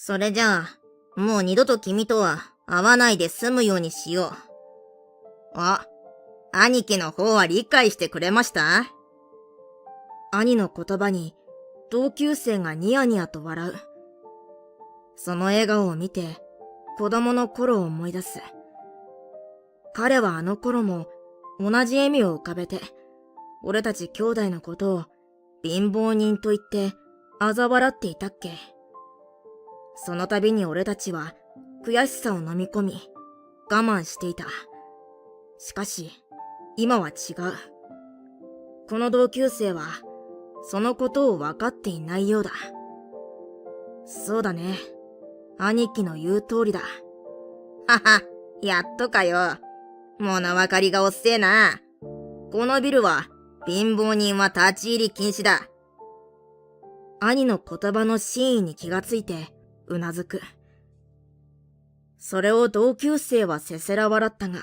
それじゃあ、もう二度と君とは会わないで済むようにしよう。あ、兄貴の方は理解してくれました？兄の言葉に同級生がニヤニヤと笑う。その笑顔を見て子供の頃を思い出す。彼はあの頃も同じ笑みを浮かべて、俺たち兄弟のことを貧乏人と言って嘲笑っていたっけ。その度に俺たちは悔しさを飲み込み我慢していた。しかし今は違う。この同級生はそのことを分かっていないようだ。そうだね。兄貴の言う通りだ。はは、やっとかよ。物分かりがおっせえな。このビルは貧乏人は立ち入り禁止だ。兄の言葉の真意に気がついてうなずく。それを同級生はせせら笑ったが、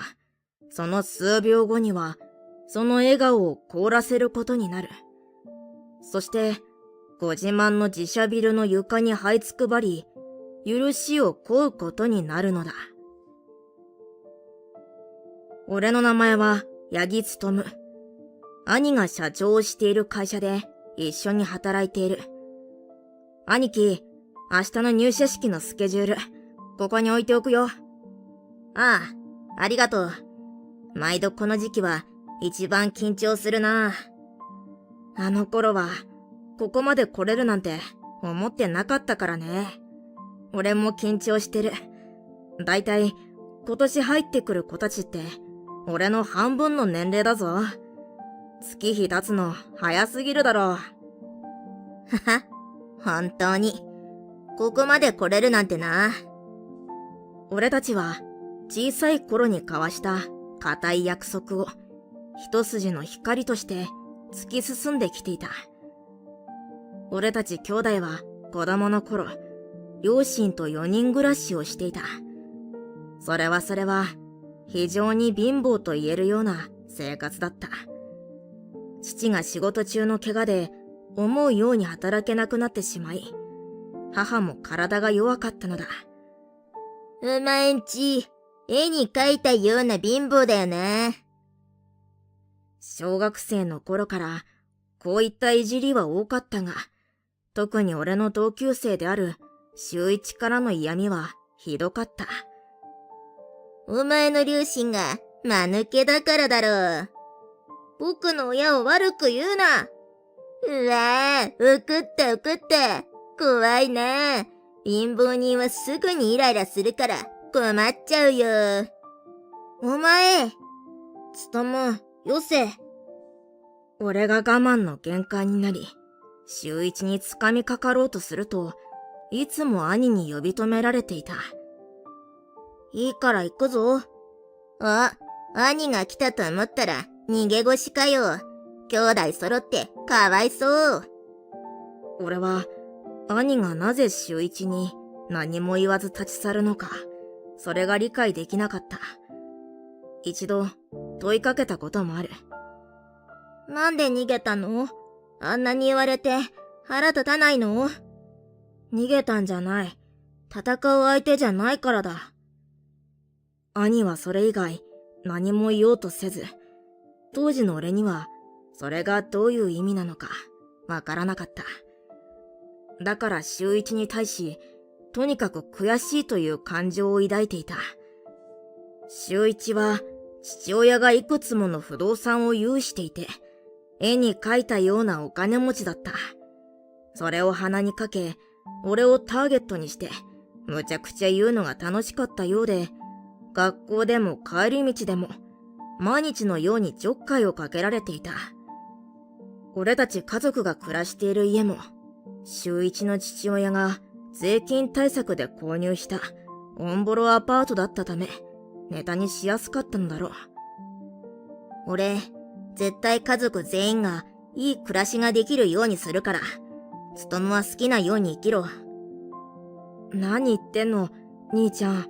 その数秒後にはその笑顔を凍らせることになる。そしてご自慢の自社ビルの床に這いつくばり、許しを請うことになるのだ。俺の名前は八木勉。兄が社長をしている会社で一緒に働いている。兄貴、明日の入社式のスケジュール、ここに置いておくよ。ああ、ありがとう。毎度この時期は一番緊張するな。あの頃はここまで来れるなんて思ってなかったからね。俺も緊張してる。だいたい今年入ってくる子たちって俺の半分の年齢だぞ。月日経つの早すぎるだろう。はは、本当にここまで来れるなんてな。俺たちは小さい頃に交わした固い約束を一筋の光として突き進んできていた。俺たち兄弟は子供の頃、両親と4人暮らしをしていた。それは非常に貧乏と言えるような生活だった。父が仕事中の怪我で思うように働けなくなってしまい、母も体が弱かったのだ。お前んち、絵に描いたような貧乏だよな。小学生の頃からこういったいじりは多かったが、特に俺の同級生である秀一からの嫌味はひどかった。お前の両親が間抜けだからだろう。僕の親を悪く言うな。うわぁ、怒った。怖いな。貧乏人はすぐにイライラするから困っちゃうよ。お前、よせ。俺が我慢の限界になり、秀一に掴みかかろうとすると、いつも兄に呼び止められていた。いいから行くぞ。あ、兄が来たと思ったら逃げ腰かよ。兄弟揃ってかわいそう。俺は兄がなぜ秀一に何も言わず立ち去るのか、それが理解できなかった。一度問いかけたこともある。なんで逃げたの？あんなに言われて腹立たないの？逃げたんじゃない。戦う相手じゃないからだ。兄はそれ以外何も言おうとせず、当時の俺にはそれがどういう意味なのかわからなかった。だから秀一に対し、とにかく悔しいという感情を抱いていた。秀一は父親がいくつもの不動産を有していて、絵に描いたようなお金持ちだった。それを鼻にかけ、俺をターゲットにして、むちゃくちゃ言うのが楽しかったようで、学校でも帰り道でも、毎日のようにちょっかいをかけられていた。俺たち家族が暮らしている家も、秀一の父親が税金対策で購入したオンボロアパートだったため、ネタにしやすかったのだろう。俺、絶対家族全員がいい暮らしができるようにするから、勉は好きなように生きろ。何言ってんの、兄ちゃん。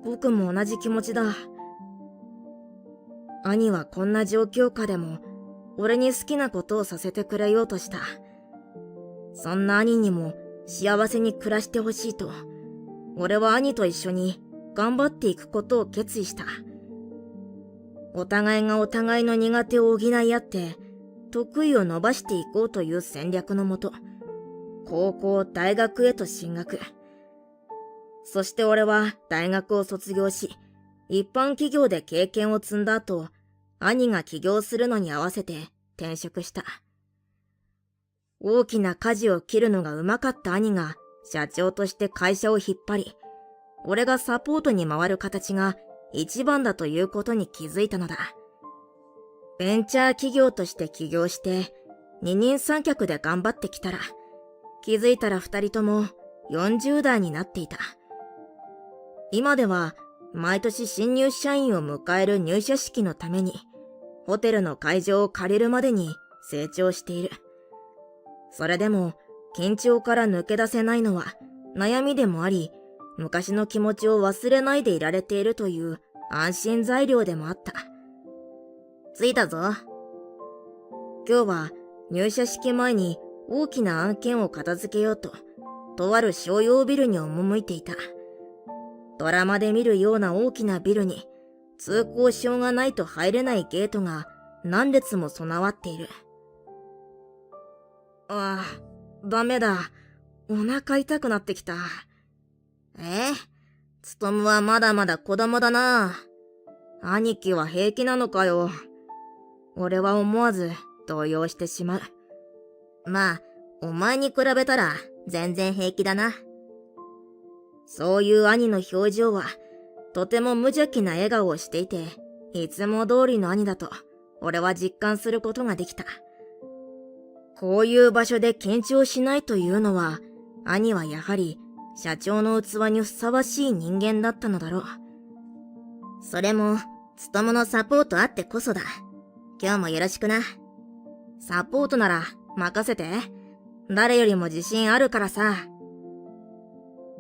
僕も同じ気持ちだ。兄はこんな状況下でも、俺に好きなことをさせてくれようとした。そんな兄にも幸せに暮らしてほしいと、俺は兄と一緒に頑張っていくことを決意した。お互いがお互いの苦手を補い合って、得意を伸ばしていこうという戦略のもと、高校、大学へと進学。そして俺は大学を卒業し、一般企業で経験を積んだ後、兄が起業するのに合わせて転職した。大きな舵を切るのがうまかった兄が社長として会社を引っ張り、俺がサポートに回る形が一番だということに気づいたのだ。ベンチャー企業として起業して二人三脚で頑張ってきたら、気づいたら二人とも40代になっていた。今では毎年新入社員を迎える入社式のためにホテルの会場を借りるまでに成長している。それでも緊張から抜け出せないのは悩みでもあり、昔の気持ちを忘れないでいられているという安心材料でもあった。着いたぞ。今日は入社式前に大きな案件を片付けようと、とある商用ビルに赴いていた。ドラマで見るような大きなビルに、通行証がないと入れないゲートが何列も備わっている。ああ、ダメだ。お腹痛くなってきた。つとむはまだまだ子供だな。兄貴は平気なのかよ。俺は思わず動揺してしまう。まあ、お前に比べたら全然平気だな。そういう兄の表情は、とても無邪気な笑顔をしていて、いつも通りの兄だと、俺は実感することができた。こういう場所で緊張しないというのは、兄はやはり、社長の器にふさわしい人間だったのだろう。それも、つとむのサポートあってこそだ。今日もよろしくな。サポートなら任せて。誰よりも自信あるからさ。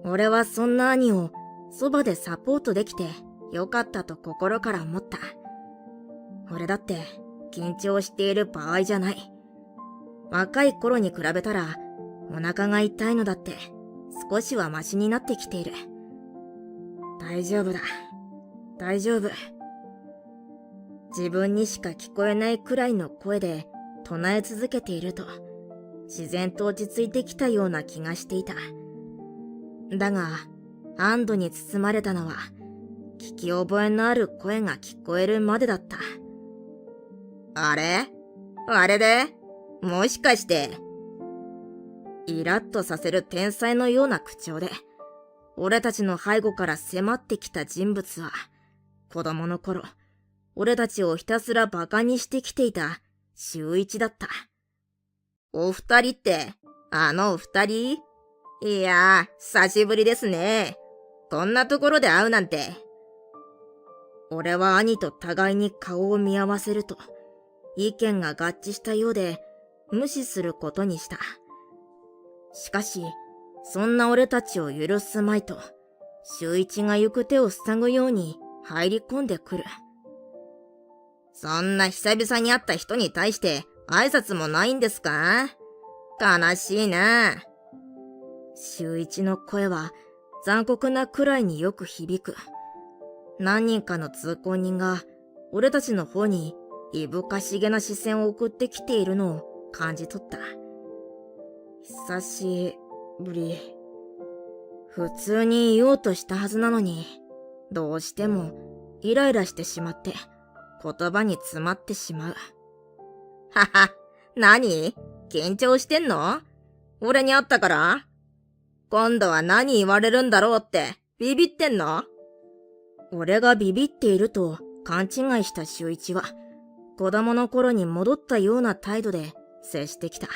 俺はそんな兄をそばでサポートできてよかったと心から思った。俺だって緊張している場合じゃない。若い頃に比べたらお腹が痛いのだって少しはマシになってきている。大丈夫だ。大丈夫。自分にしか聞こえないくらいの声で唱え続けていると自然と落ち着いてきたような気がしていた。だが安堵に包まれたのは聞き覚えのある声が聞こえるまでだった。あれでもしかして。イラッとさせる天才のような口調で俺たちの背後から迫ってきた人物は子供の頃俺たちをひたすら馬鹿にしてきていた秀一だった。お二人って、あの二人？いやー、久しぶりですね。こんなところで会うなんて。俺は兄と互いに顔を見合わせると、意見が合致したようで、無視することにした。しかし、そんな俺たちを許すまいと、秀一が行く手を塞ぐように入り込んでくる。そんな久々に会った人に対して挨拶もないんですか？悲しいな。秀一の声は残酷なくらいによく響く。何人かの通行人が俺たちの方にいぶかしげな視線を送ってきているのを感じ取った。久しぶり。普通に言おうとしたはずなのに、どうしてもイライラしてしまって言葉に詰まってしまう。はは、何？緊張してんの？俺に会ったから？今度は何言われるんだろうってビビってんの？俺がビビっていると勘違いした秀一は、子供の頃に戻ったような態度で接してきた。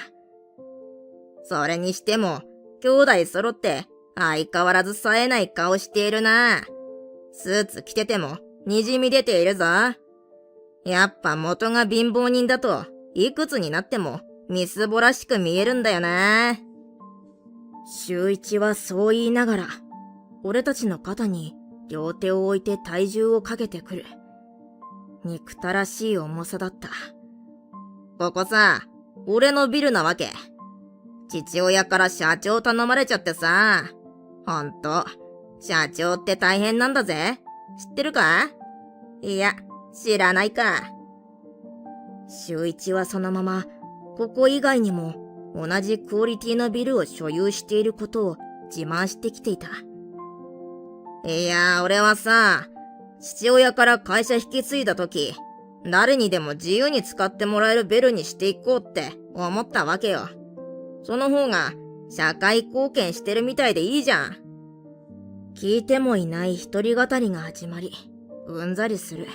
それにしても、兄弟揃って相変わらず冴えない顔しているな。スーツ着てても滲み出ているぞ。やっぱ元が貧乏人だといくつになってもみすぼらしく見えるんだよな。秀一はそう言いながら、俺たちの肩に両手を置いて体重をかけてくる。憎たらしい重さだった。ここさ、俺のビルなわけ。父親から社長頼まれちゃってさ。ほんと、社長って大変なんだぜ。知ってるか？いや、知らないか。周一はそのまま、ここ以外にも同じクオリティのビルを所有していることを自慢してきていた。いや、俺はさ、父親から会社引き継いだ時、誰にでも自由に使ってもらえるビルにしていこうって思ったわけよ。その方が社会貢献してるみたいでいいじゃん。聞いてもいない一人語りが始まり、うんざりする。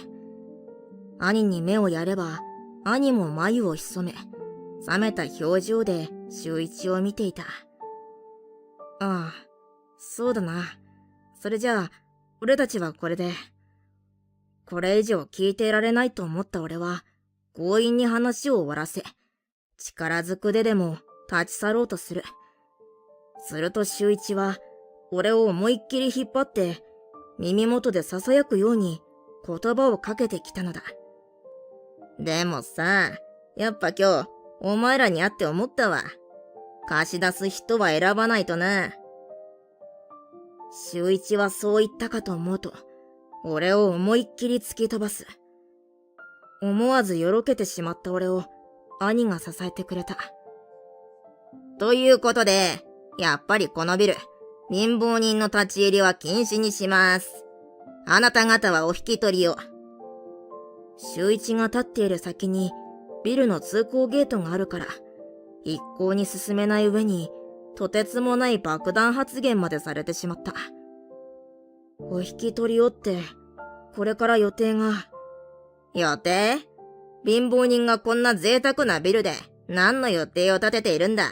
兄に目をやれば、兄も眉を潜め、冷めた表情で周一を見ていた。ああ、そうだな。それじゃあ、俺たちはこれで。これ以上聞いていられないと思った俺は、強引に話を終わらせ、力ずくででも立ち去ろうとする。すると周一は、俺を思いっきり引っ張って、耳元で囁くように言葉をかけてきたのだ。でもさ、やっぱ今日、お前らに会って思ったわ。貸し出す人は選ばないとな。周一はそう言ったかと思うと、俺を思いっきり突き飛ばす。思わずよろけてしまった俺を、兄が支えてくれた。ということで、やっぱりこのビル、貧乏人の立ち入りは禁止にします。あなた方はお引き取りを。周一が立っている先に、ビルの通行ゲートがあるから、一向に進めない上に、とてつもない爆弾発言までされてしまった。お引き取りをって、これから予定が。予定？貧乏人がこんな贅沢なビルで何の予定を立てているんだ？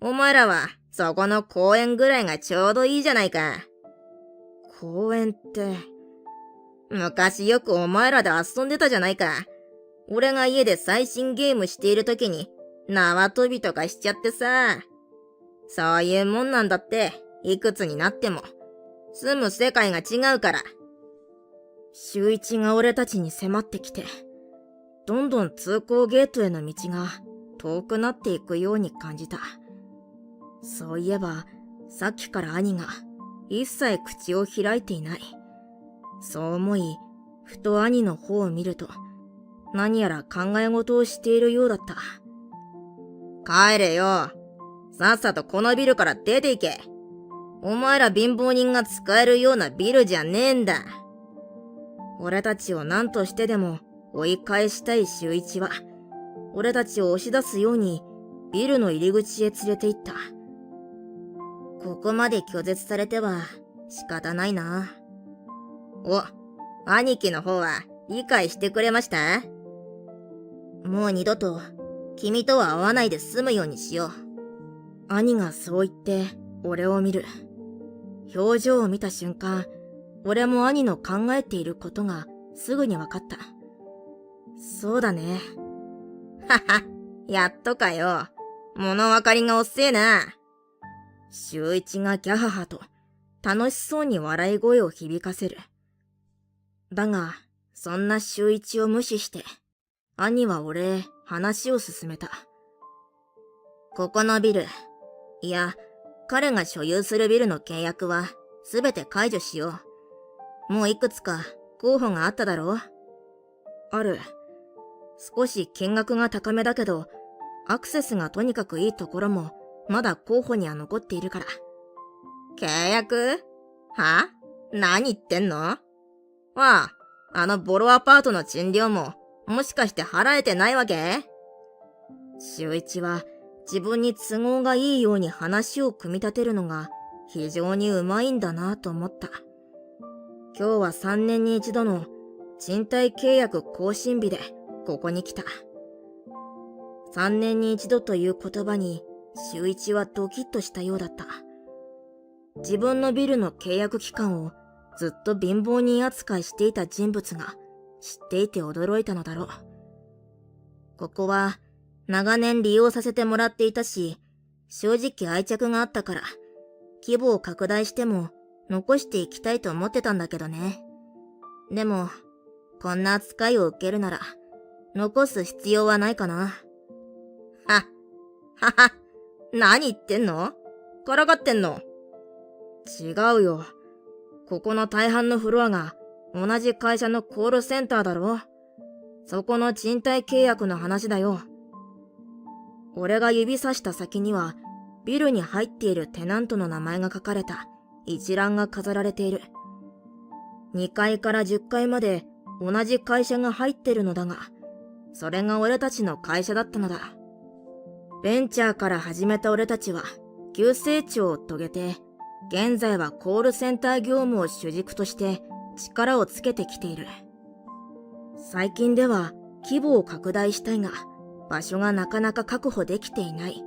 お前らはそこの公園ぐらいがちょうどいいじゃないか。公園って。昔よくお前らで遊んでたじゃないか。俺が家で最新ゲームしている時に縄跳びとかしちゃってさ。そういうもんなんだって、いくつになっても。住む世界が違うから。周一が俺たちに迫ってきて、どんどん通行ゲートへの道が遠くなっていくように感じた。そういえば、さっきから兄が一切口を開いていない。そう思い、ふと兄の方を見ると、何やら考え事をしているようだった。帰れよ。さっさとこのビルから出て行け。お前ら貧乏人が使えるようなビルじゃねえんだ。俺たちを何としてでも追い返したい周一は、俺たちを押し出すようにビルの入り口へ連れて行った。ここまで拒絶されては仕方ないな。お、兄貴の方は理解してくれました？もう二度と君とは会わないで済むようにしよう。兄がそう言って俺を見る。表情を見た瞬間、俺も兄の考えていることがすぐに分かった。そうだね。はは、やっとかよ。物分かりが遅えな。周一がギャハハと楽しそうに笑い声を響かせる。だが、そんな周一を無視して、兄は俺へ話を進めた。ここのビル、いや、彼が所有するビルの契約はすべて解除しよう。もういくつか候補があっただろう？ある。少し金額が高めだけど、アクセスがとにかくいいところもまだ候補には残っているから。契約？は？何言ってんの？わあ、あのボロアパートの賃料ももしかして払えてないわけ？周一は自分に都合がいいように話を組み立てるのが非常にうまいんだなと思った。今日は3年に一度の賃貸契約更新日でここに来た。3年に一度という言葉に周一はドキッとしたようだった。自分のビルの契約期間をずっと貧乏人扱いしていた人物が知っていて驚いたのだろう。ここは長年利用させてもらっていたし、正直愛着があったから、規模を拡大しても残していきたいと思ってたんだけどね。でも、こんな扱いを受けるなら、残す必要はないかな。はは、何言ってんの？からかってんの？違うよ。ここの大半のフロアが同じ会社のコールセンターだろ。そこの賃貸契約の話だよ。俺が指さした先には、ビルに入っているテナントの名前が書かれた一覧が飾られている。2階から10階まで同じ会社が入ってるのだが、それが俺たちの会社だったのだ。ベンチャーから始めた俺たちは急成長を遂げて、現在はコールセンター業務を主軸として力をつけてきている。最近では規模を拡大したいが、場所がなかなか確保できていない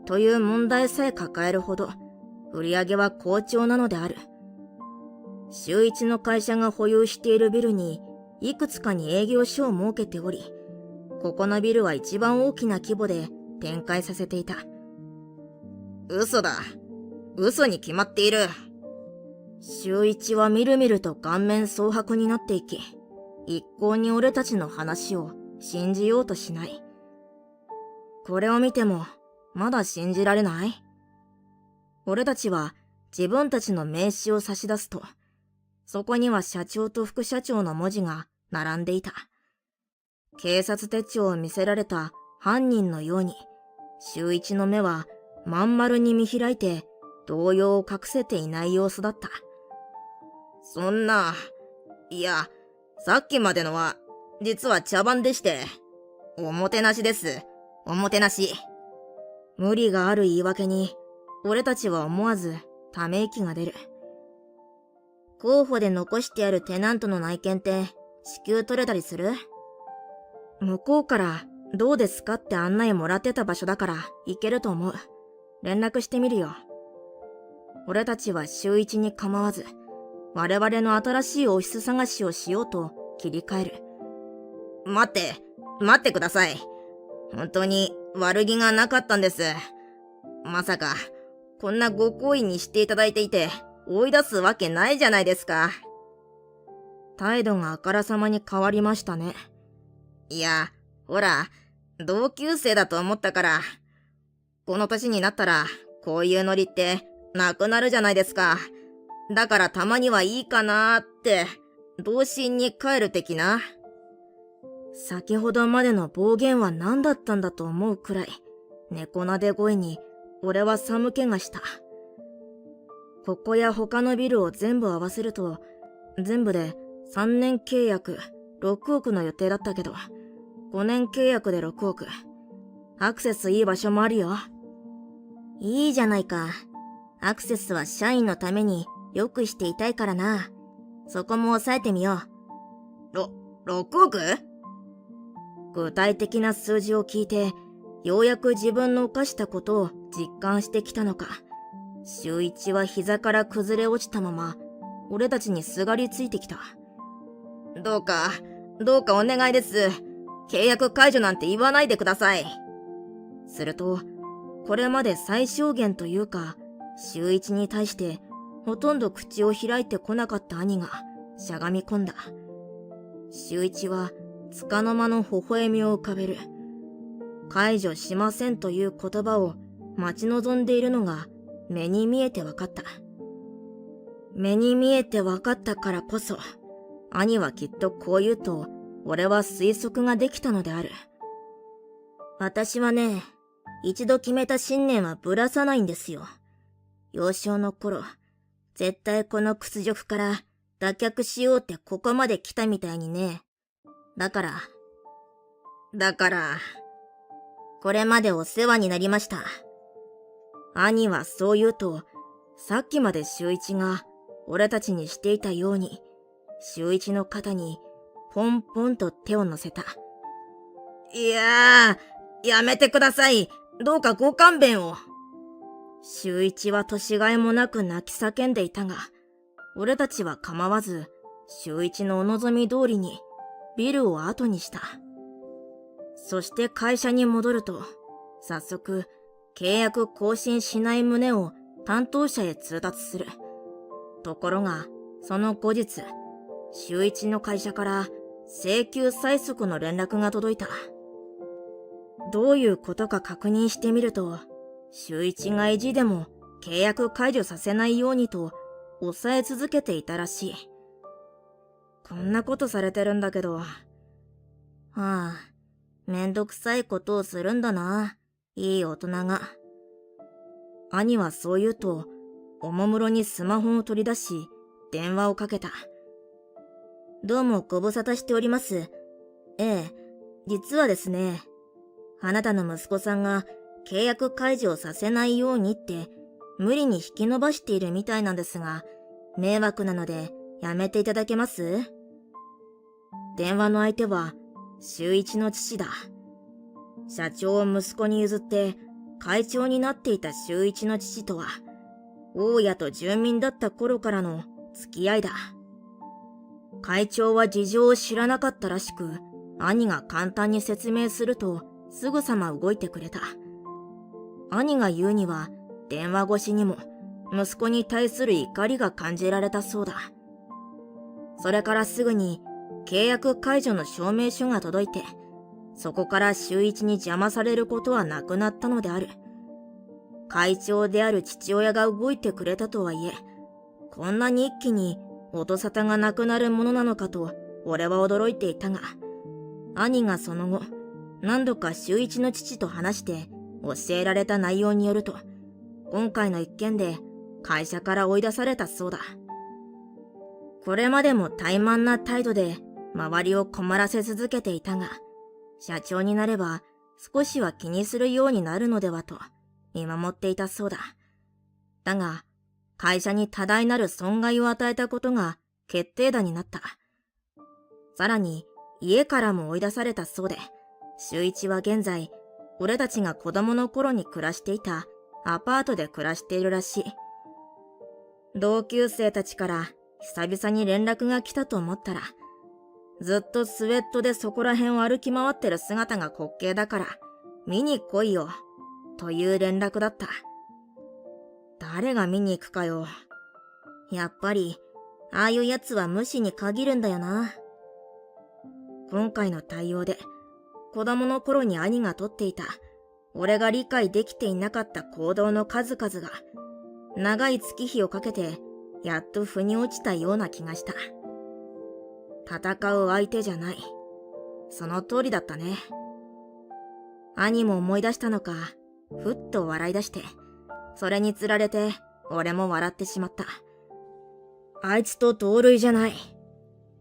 という問題さえ抱えるほど売り上げは好調なのである。週一の会社が保有しているビルにいくつかに営業所を設けており、ここのビルは一番大きな規模で展開させていた。嘘だ。嘘に決まっている。週一はみるみると顔面蒼白になっていき、一向に俺たちの話を信じようとしない。これを見てもまだ信じられない？俺たちは自分たちの名刺を差し出すと、そこには社長と副社長の文字が並んでいた。警察手帳を見せられた犯人のように、週一の目はまん丸に見開いて動揺を隠せていない様子だった。そんな、いや、さっきまでのは実は茶番でして、おもてなしです。おもてなし。無理がある言い訳に、俺たちは思わずため息が出る。候補で残してあるテナントの内見って支給取れたりする？向こうからどうですかって案内もらってた場所だから行けると思う。連絡してみるよ。俺たちは週一に構わず、我々の新しいオフィス探しをしようと切り替える。待ってください。本当に悪気がなかったんです。まさか、こんなご好意にしていただいていて、追い出すわけないじゃないですか。態度があからさまに変わりましたね。いや、ほら、同級生だと思ったから、この年になったら、こういうノリってなくなるじゃないですか。だからたまにはいいかなーって、童心に帰る的な。先ほどまでの暴言は何だったんだと思うくらい、猫なで声に俺は寒気がした。ここや他のビルを全部合わせると、全部で3年契約6億の予定だったけど、5年契約で6億。アクセスいい場所もあるよ。いいじゃないか。アクセスは社員のために良くしていたいからな。そこも抑えてみよう。6億？具体的な数字を聞いて、ようやく自分の犯したことを実感してきたのか、週一は膝から崩れ落ちたまま、俺たちにすがりついてきた。どうかお願いです。契約解除なんて言わないでください。すると、これまで最小限というか、週一に対してほとんど口を開いてこなかった兄がしゃがみ込んだ。週一は束の間の微笑みを浮かべる。解除しませんという言葉を待ち望んでいるのが目に見えてわかった。目に見えてわかったからこそ、兄はきっとこう言うと俺は推測ができたのである。私はね、一度決めた信念はぶらさないんですよ。幼少の頃、絶対この屈辱から脱却しようってここまで来たみたいにね。だから、これまでお世話になりました。兄はそう言うと、さっきまで週一が俺たちにしていたように、週一の肩にポンポンと手を乗せた。いやー、やめてください。どうかご勘弁を。週一は年がいもなく泣き叫んでいたが、俺たちは構わず、週一のお望み通りにビルを後にした。そして会社に戻ると、早速、契約更新しない旨を担当者へ通達する。ところが、その後日、週一の会社から請求催促の連絡が届いた。どういうことか確認してみると、週一が意地でも契約解除させないようにと抑え続けていたらしい。こんなことされてるんだけど。はあ、めんどくさいことをするんだな、いい大人が。兄はそう言うと、おもむろにスマホを取り出し、電話をかけた。どうもご無沙汰しております。ええ、実はですね、あなたの息子さんが契約解除をさせないようにって無理に引き延ばしているみたいなんですが、迷惑なのでやめていただけます？電話の相手は修一の父だ。社長を息子に譲って会長になっていた修一の父とは、大家と住民だった頃からの付き合いだ。会長は事情を知らなかったらしく、兄が簡単に説明するとすぐさま動いてくれた。兄が言うには、電話越しにも息子に対する怒りが感じられたそうだ。それからすぐに契約解除の証明書が届いて、そこから修一に邪魔されることはなくなったのである。会長である父親が動いてくれたとはいえ、こんなに一気に音沙汰がなくなるものなのかと俺は驚いていたが、兄がその後何度か修一の父と話して教えられた内容によると、今回の一件で会社から追い出されたそうだ。これまでも怠慢な態度で周りを困らせ続けていたが、社長になれば少しは気にするようになるのではと見守っていたそうだ。だが、会社に多大なる損害を与えたことが決定打になった。さらに、家からも追い出されたそうで、修一は現在、俺たちが子供の頃に暮らしていたアパートで暮らしているらしい。同級生たちから久々に連絡が来たと思ったら、ずっとスウェットでそこら辺を歩き回ってる姿が滑稽だから、見に来いよ、という連絡だった。誰が見に行くかよ。やっぱり、ああいうやつは無視に限るんだよな。今回の対応で、子供の頃に兄がとっていた、俺が理解できていなかった行動の数々が、長い月日をかけて、やっと腑に落ちたような気がした。戦う相手じゃない。その通りだったね。兄も思い出したのか、ふっと笑い出して、それにつられて、俺も笑ってしまった。あいつと同類じゃない。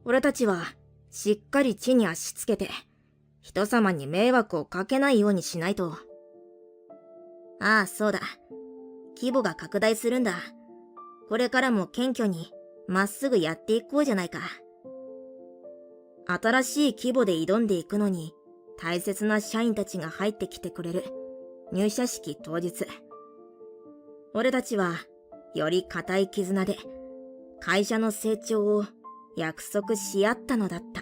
俺たちは、しっかり地に足つけて、人様に迷惑をかけないようにしないと。ああ、そうだ。規模が拡大するんだ。これからも謙虚に、まっすぐやっていこうじゃないか。新しい規模で挑んでいくのに、大切な社員たちが入ってきてくれる。入社式当日。俺たちは、より固い絆で、会社の成長を約束し合ったのだった。